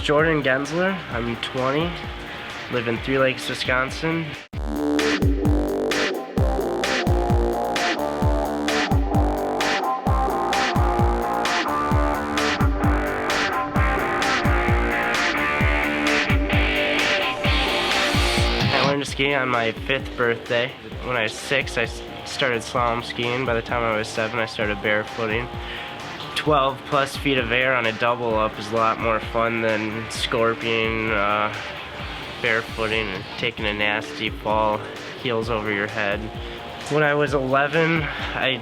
Jordan Gensler. I'm 20, live in 3 Lakes, Wisconsin. I learned to ski on my 5th birthday. When I was 6, I started slalom skiing. By the time I was 7, I started barefooting. 12 plus feet of air on a double up is a lot more fun than scorpioning, barefooting, and taking a nasty fall, heels over your head. When I was 11, right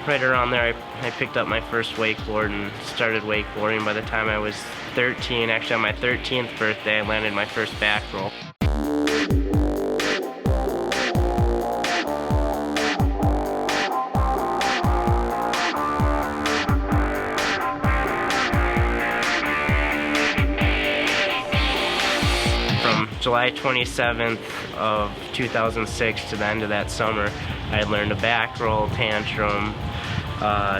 around there, I picked up my first wakeboard and started wakeboarding. By the time I was 13, actually on my 13th birthday, I landed my first back roll. July 27th of 2006 to the end of that summer, I had learned a back roll, tantrum,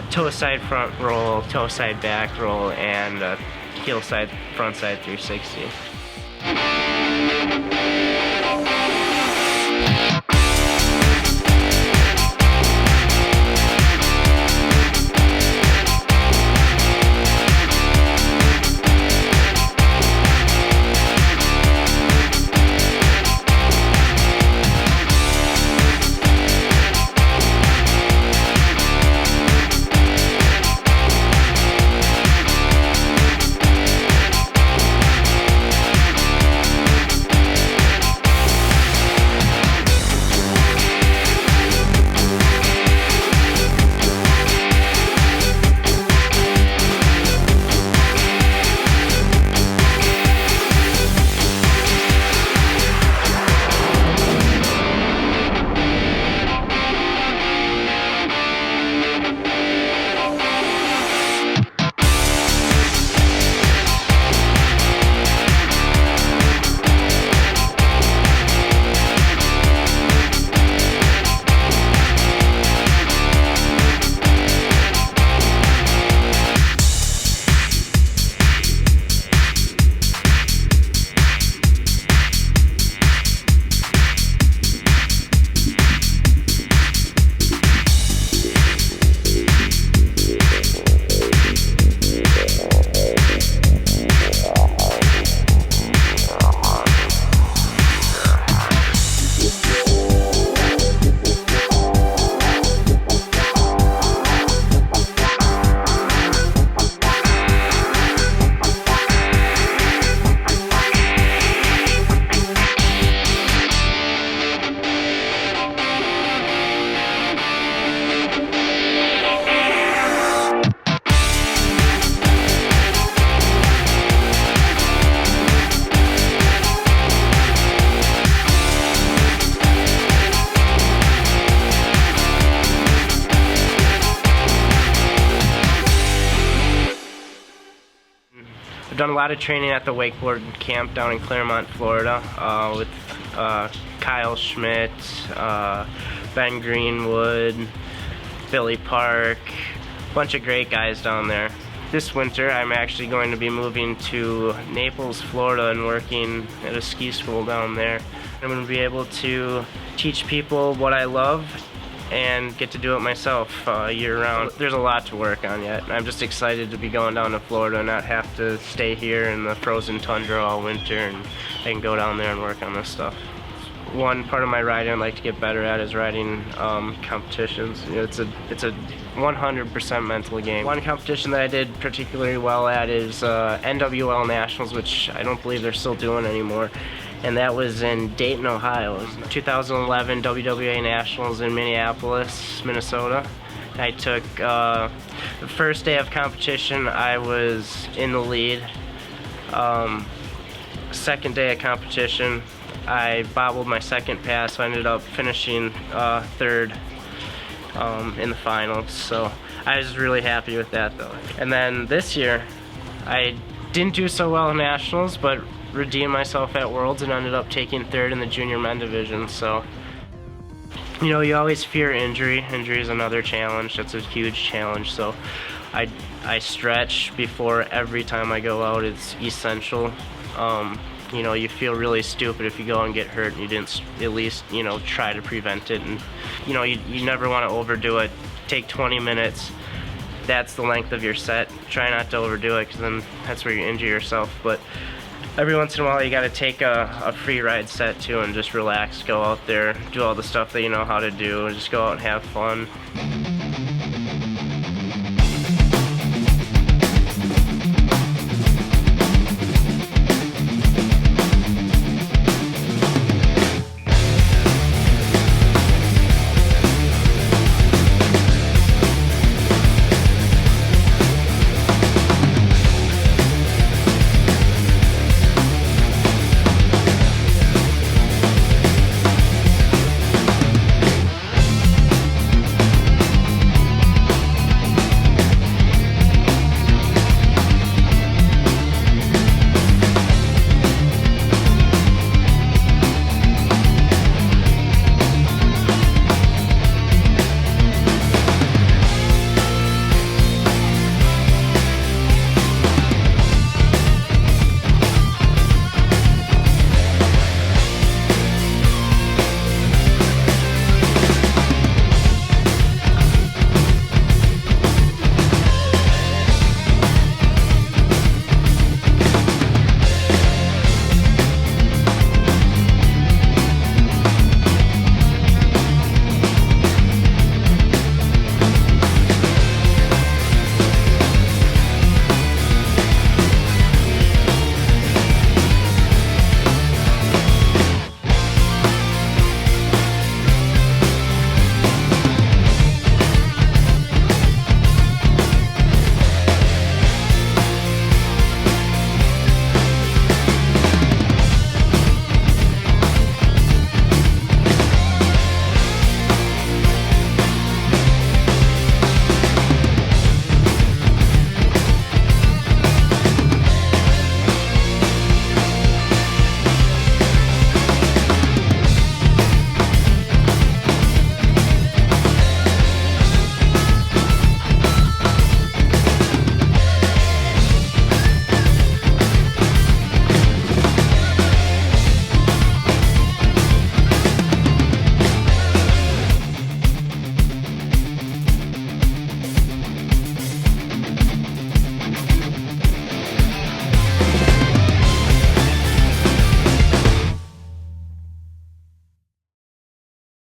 toe side front roll, toe side back roll, and heel side front side 360. I've done a lot of training at the wakeboard camp down in Claremont, Florida, with Kyle Schmidt, Ben Greenwood, Billy Park, a bunch of great guys down there. This winter I'm actually going to be moving to Naples, Florida and working at a ski school down there. I'm going to be able to teach people what I love and get to do it myself year-round. There's a lot to work on yet. I'm just excited to be going down to Florida and not have to stay here in the frozen tundra all winter, and I can go down there and work on this stuff. One part of my riding I'd like to get better at is riding competitions. You know, it's a 100% mental game. One competition that I did particularly well at is NWL Nationals, which I don't believe they're still doing anymore. And that was in Dayton, Ohio. It was 2011 WWA Nationals in Minneapolis, Minnesota. I took the first day of competition, I was in the lead. Second day of competition, I bobbled my second pass, so I ended up finishing third in the finals. So I was really happy with that though. And then this year, I didn't do so well in Nationals, but redeemed myself at Worlds and ended up taking third in the junior men division. So You know, you always fear injury. Injury is another challenge. That's a huge challenge. So I stretch before every time I go out. It's essential. You know, you feel really stupid if you go and get hurt and you didn't at least, you know, try to prevent it. And, you know, you never want to overdo it. Take 20 minutes. That's the length of your set. Try not to overdo it, because then that's where you injure yourself. But every once in a while you got to take a free ride set too and just relax, go out there, do all the stuff that you know how to do, and just go out and have fun.